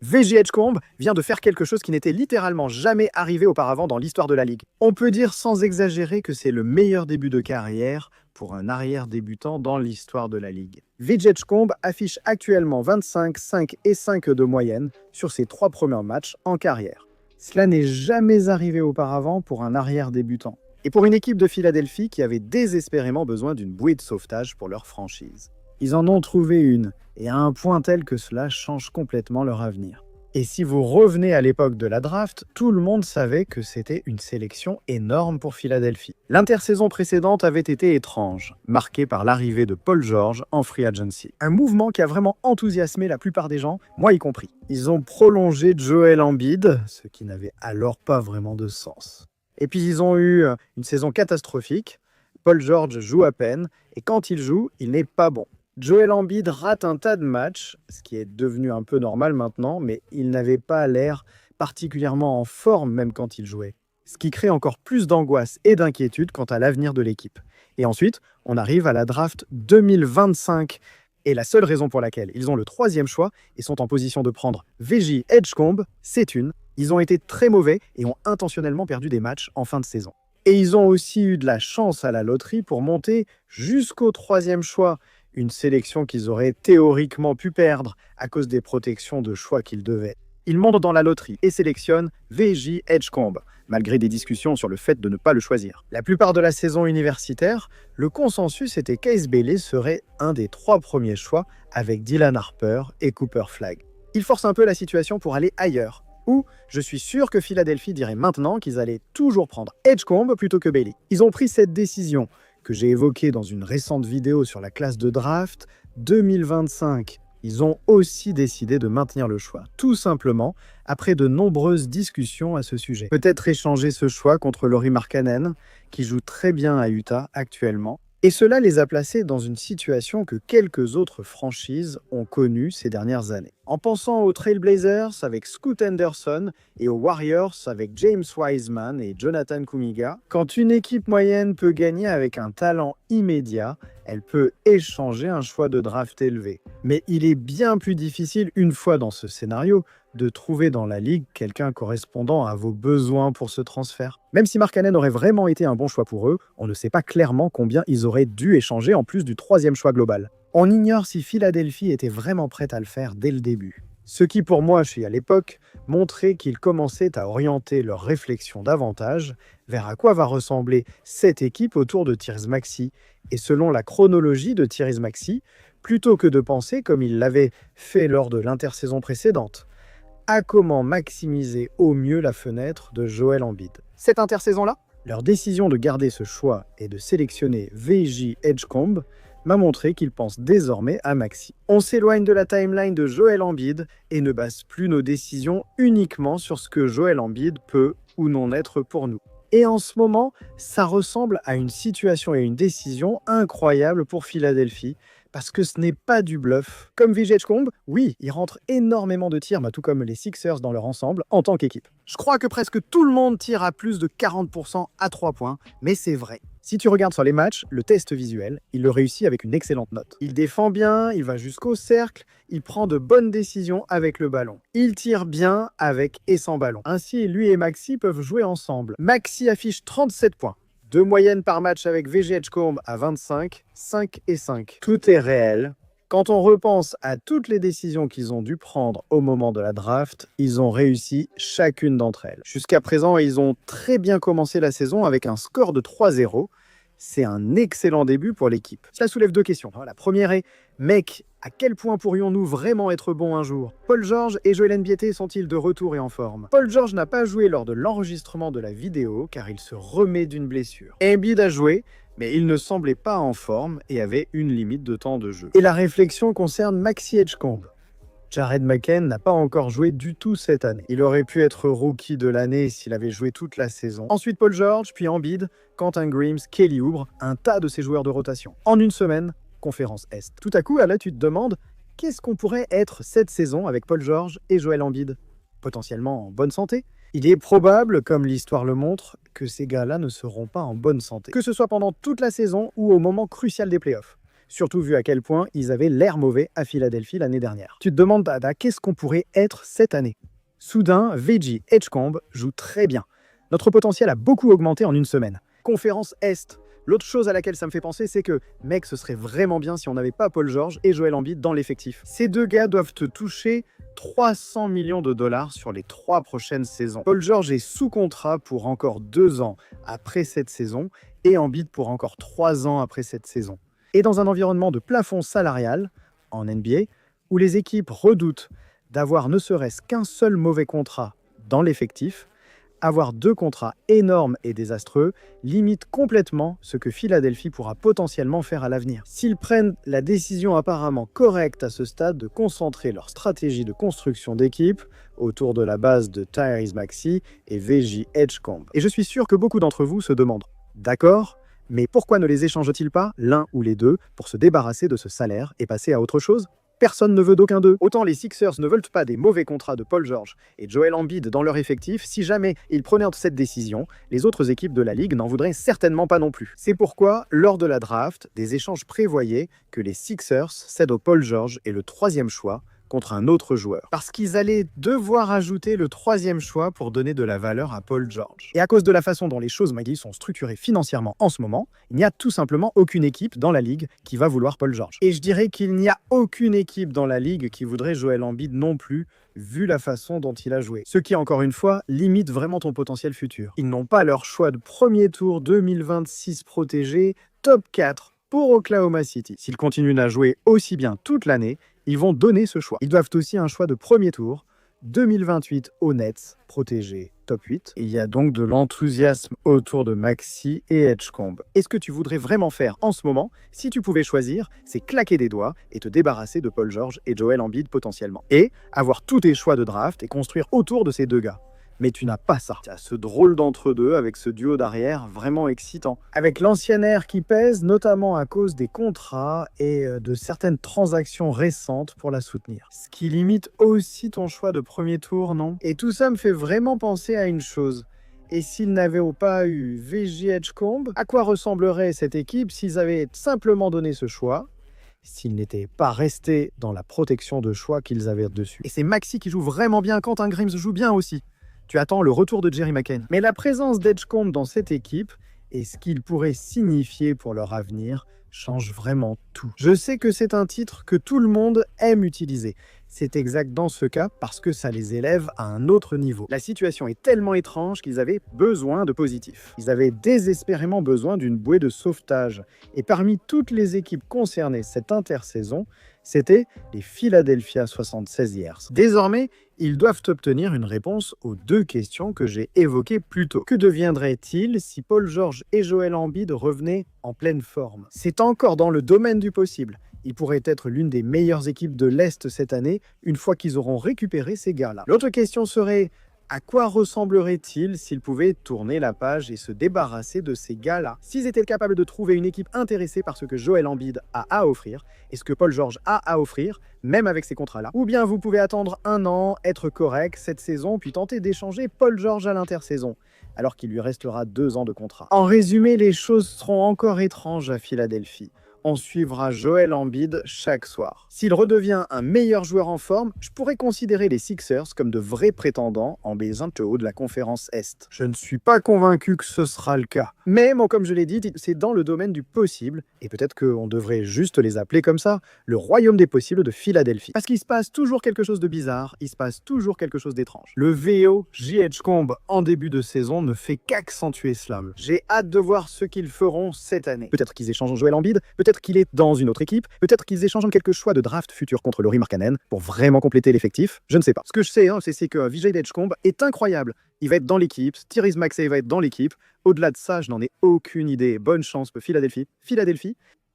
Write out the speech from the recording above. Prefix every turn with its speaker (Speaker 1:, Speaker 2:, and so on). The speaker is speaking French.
Speaker 1: VJ Edgecombe vient de faire quelque chose qui n'était littéralement jamais arrivé auparavant dans l'histoire de la Ligue. On peut dire sans exagérer que c'est le meilleur début de carrière pour un arrière débutant dans l'histoire de la Ligue. VJ Edgecombe affiche actuellement 25, 5 et 5 de moyenne sur ses 3 premiers matchs en carrière. Cela n'est jamais arrivé auparavant pour un arrière débutant. Et pour une équipe de Philadelphie qui avait désespérément besoin d'une bouée de sauvetage pour leur franchise. Ils en ont trouvé une, et à un point tel que cela change complètement leur avenir. Et si vous revenez à l'époque de la draft, tout le monde savait que c'était une sélection énorme pour Philadelphie. L'intersaison précédente avait été étrange, marquée par l'arrivée de Paul George en free agency. Un mouvement qui a vraiment enthousiasmé la plupart des gens, moi y compris. Ils ont prolongé Joel Embiid, ce qui n'avait alors pas vraiment de sens. Et puis ils ont eu une saison catastrophique. Paul George joue à peine, et quand il joue, il n'est pas bon. Joel Embiid rate un tas de matchs, ce qui est devenu un peu normal maintenant, mais il n'avait pas l'air particulièrement en forme même quand il jouait. Ce qui crée encore plus d'angoisse et d'inquiétude quant à l'avenir de l'équipe. Et ensuite, on arrive à la draft 2025. Et la seule raison pour laquelle ils ont le 3e choix et sont en position de prendre VJ Edgecombe, c'est ils ont été très mauvais et ont intentionnellement perdu des matchs en fin de saison. Et ils ont aussi eu de la chance à la loterie pour monter jusqu'au 3e choix, une sélection qu'ils auraient théoriquement pu perdre à cause des protections de choix qu'ils devaient. Ils montent dans la loterie et sélectionnent VJ Edgecombe, malgré des discussions sur le fait de ne pas le choisir. La plupart de la saison universitaire, le consensus était qu'Ace Bailey serait un des 3 premiers choix avec Dylan Harper et Cooper Flagg. Ils forcent un peu la situation pour aller ailleurs, où je suis sûr que Philadelphie dirait maintenant qu'ils allaient toujours prendre Edgecombe plutôt que Bailey. Ils ont pris cette décision que j'ai évoquée dans une récente vidéo sur la classe de draft 2025. Ils ont aussi décidé de maintenir le choix, tout simplement après de nombreuses discussions à ce sujet. Peut-être échanger ce choix contre Lauri Markkanen, qui joue très bien à Utah actuellement. Et cela les a placés dans une situation que quelques autres franchises ont connue ces dernières années. En pensant aux Trailblazers avec Scoot Henderson et aux Warriors avec James Wiseman et Jonathan Kuminga, quand une équipe moyenne peut gagner avec un talent immédiat, elle peut échanger un choix de draft élevé. Mais il est bien plus difficile, une fois dans ce scénario, de trouver dans la ligue quelqu'un correspondant à vos besoins pour ce transfert. Même si Markkanen aurait vraiment été un bon choix pour eux, on ne sait pas clairement combien ils auraient dû échanger en plus du 3e choix global. On ignore si Philadelphie était vraiment prête à le faire dès le début. Ce qui pour moi, à l'époque, montrait qu'ils commençaient à orienter leur réflexion davantage vers à quoi va ressembler cette équipe autour de Tyrese Maxey, et selon la chronologie de Tyrese Maxey, plutôt que de penser comme ils l'avaient fait lors de l'intersaison précédente, à comment maximiser au mieux la fenêtre de Joel Embiid. Cette intersaison-là, leur décision de garder ce choix et de sélectionner VJ Edgecombe m'a montré qu'ils pensent désormais à Maxey. On s'éloigne de la timeline de Joel Embiid et ne base plus nos décisions uniquement sur ce que Joel Embiid peut ou non être pour nous. Et en ce moment, ça ressemble à une situation et une décision incroyable pour Philadelphie, parce que ce n'est pas du bluff. Comme VJ Edgecombe, oui, il rentre énormément de tirs, tout comme les Sixers dans leur ensemble, en tant qu'équipe. Je crois que presque tout le monde tire à plus de 40% à 3 points, mais c'est vrai. Si tu regardes sur les matchs, le test visuel, il le réussit avec une excellente note. Il défend bien, il va jusqu'au cercle, il prend de bonnes décisions avec le ballon. Il tire bien avec et sans ballon. Ainsi, lui et Maxey peuvent jouer ensemble. Maxey affiche 37 points. 2 moyennes par match avec VJ Edgecombe à 25, 5 et 5. Tout est réel. Quand on repense à toutes les décisions qu'ils ont dû prendre au moment de la draft, ils ont réussi chacune d'entre elles. Jusqu'à présent, ils ont très bien commencé la saison avec un score de 3-0. C'est un excellent début pour l'équipe. Cela soulève 2 questions. La première est, mec, à quel point pourrions-nous vraiment être bons un jour? Paul George et Joel Embiid sont-ils de retour et en forme? Paul George n'a pas joué lors de l'enregistrement de la vidéo car il se remet d'une blessure. Embiid a joué, mais il ne semblait pas en forme et avait une limite de temps de jeu. Et la réflexion concerne Maxey Edgecombe. Jared McCain n'a pas encore joué du tout cette année. Il aurait pu être rookie de l'année s'il avait joué toute la saison. Ensuite Paul George, puis Embiid, Quentin Grimes, Kelly Oubre, un tas de ces joueurs de rotation. En une semaine, conférence Est. Tout à coup, là tu te demandes, qu'est-ce qu'on pourrait être cette saison avec Paul George et Joel Embiid? Potentiellement en bonne santé? Il est probable, comme l'histoire le montre, que ces gars-là ne seront pas en bonne santé. Que ce soit pendant toute la saison ou au moment crucial des playoffs. surtout vu à quel point ils avaient l'air mauvais à Philadelphie l'année dernière. Tu te demandes, Dada, qu'est-ce qu'on pourrait être cette année? Soudain, Veggie Edgecombe joue très bien. Notre potentiel a beaucoup augmenté en une semaine. Conférence Est. L'autre chose à laquelle ça me fait penser, c'est que, mec, ce serait vraiment bien si on n'avait pas Paul George et Joel Embiid dans l'effectif. Ces deux gars doivent te toucher 300 millions de dollars sur les 3 prochaines saisons. Paul George est sous contrat pour encore 2 ans après cette saison et Embiid pour encore 3 ans après cette saison. Et dans un environnement de plafond salarial, en NBA, où les équipes redoutent d'avoir ne serait-ce qu'un seul mauvais contrat dans l'effectif, avoir 2 contrats énormes et désastreux limite complètement ce que Philadelphie pourra potentiellement faire à l'avenir. S'ils prennent la décision apparemment correcte à ce stade de concentrer leur stratégie de construction d'équipe autour de la base de Tyrese Maxey et Veggie Edgecombe. Et je suis sûr que beaucoup d'entre vous se demandent, d'accord, mais pourquoi ne les échangent-ils pas, l'un ou les deux, pour se débarrasser de ce salaire et passer à autre chose? Personne ne veut d'aucun d'eux. Autant les Sixers ne veulent pas des mauvais contrats de Paul George et Joel Embiid dans leur effectif, si jamais ils prenaient cette décision, les autres équipes de la Ligue n'en voudraient certainement pas non plus. C'est pourquoi, lors de la draft, des échanges prévoyaient que les Sixers cèdent au Paul George et le 3e choix contre un autre joueur. Parce qu'ils allaient devoir ajouter le 3e choix pour donner de la valeur à Paul George. Et à cause de la façon dont les choses, Maggie, sont structurées financièrement en ce moment, il n'y a tout simplement aucune équipe dans la Ligue qui va vouloir Paul George. Et je dirais qu'il n'y a aucune équipe dans la Ligue qui voudrait Joel Embiid non plus, vu la façon dont il a joué. Ce qui, encore une fois, limite vraiment ton potentiel futur. Ils n'ont pas leur choix de premier tour 2026 protégé, top 4 pour Oklahoma City. S'ils continuent à jouer aussi bien toute l'année, ils vont donner ce choix. Ils doivent aussi un choix de premier tour, 2028 aux Nets, protégé top 8. Il y a donc de l'enthousiasme autour de Maxey et Edgecombe. Et ce que tu voudrais vraiment faire en ce moment, si tu pouvais choisir, c'est claquer des doigts et te débarrasser de Paul George et Joel Embiid potentiellement. Et avoir tous tes choix de draft et construire autour de ces deux gars. Mais tu n'as pas ça. Tu as ce drôle d'entre-deux avec ce duo d'arrière vraiment excitant. Avec l'ancienne ère qui pèse, notamment à cause des contrats et de certaines transactions récentes pour la soutenir. Ce qui limite aussi ton choix de premier tour, non? Et tout ça me fait vraiment penser à une chose. Et s'ils n'avaient pas eu Veggie Edgecombe, à quoi ressemblerait cette équipe s'ils avaient simplement donné ce choix, s'ils n'étaient pas restés dans la protection de choix qu'ils avaient dessus? Et c'est Maxey qui joue vraiment bien, Quentin Grimes joue bien aussi. Tu attends le retour de Jerry McCain. Mais la présence d'Edgecombe dans cette équipe et ce qu'il pourrait signifier pour leur avenir change vraiment tout. Je sais que c'est un titre que tout le monde aime utiliser. C'est exact dans ce cas parce que ça les élève à un autre niveau. La situation est tellement étrange qu'ils avaient besoin de positif. Ils avaient désespérément besoin d'une bouée de sauvetage. Et parmi toutes les équipes concernées cette intersaison, c'était les Philadelphia 76ers. Désormais, ils doivent obtenir une réponse aux 2 questions que j'ai évoquées plus tôt. Que deviendrait-il si Paul George et Joel Embiid revenaient en pleine forme? C'est encore dans le domaine du possible. Ils pourraient être l'une des meilleures équipes de l'Est cette année, une fois qu'ils auront récupéré ces gars-là. L'autre question serait, à quoi ressemblerait-il s'ils pouvaient tourner la page et se débarrasser de ces gars-là? S'ils étaient capables de trouver une équipe intéressée par ce que Joel Embiid a à offrir, et ce que Paul George a à offrir, même avec ces contrats-là. Ou bien vous pouvez attendre 1 an, être correct cette saison, puis tenter d'échanger Paul George à l'intersaison, alors qu'il lui restera 2 ans de contrat. En résumé, les choses seront encore étranges à Philadelphie. On suivra Joel Embiid chaque soir. S'il redevient un meilleur joueur en forme, je pourrais considérer les Sixers comme de vrais prétendants en baisant le haut de la conférence Est. Je ne suis pas convaincu que ce sera le cas. Mais bon, comme je l'ai dit, c'est dans le domaine du possible, et peut-être qu'on devrait juste les appeler comme ça, le royaume des possibles de Philadelphie. Parce qu'il se passe toujours quelque chose de bizarre, il se passe toujours quelque chose d'étrange. Le VO J. Edgecombe en début de saison ne fait qu'accentuer cela. J'ai hâte de voir ce qu'ils feront cette année. Peut-être qu'ils échangent Joel Embiid, peut-être qu'il est dans une autre équipe, peut-être qu'ils échangent quelques choix de draft futurs contre Lauri Markkanen pour vraiment compléter l'effectif, je ne sais pas. Ce que je sais, c'est que Vijay Edgecombe est incroyable. Il va être dans l'équipe, Tyrese Maxey va être dans l'équipe. Au-delà de ça, je n'en ai aucune idée. Bonne chance pour Philadelphie. Philadelphie,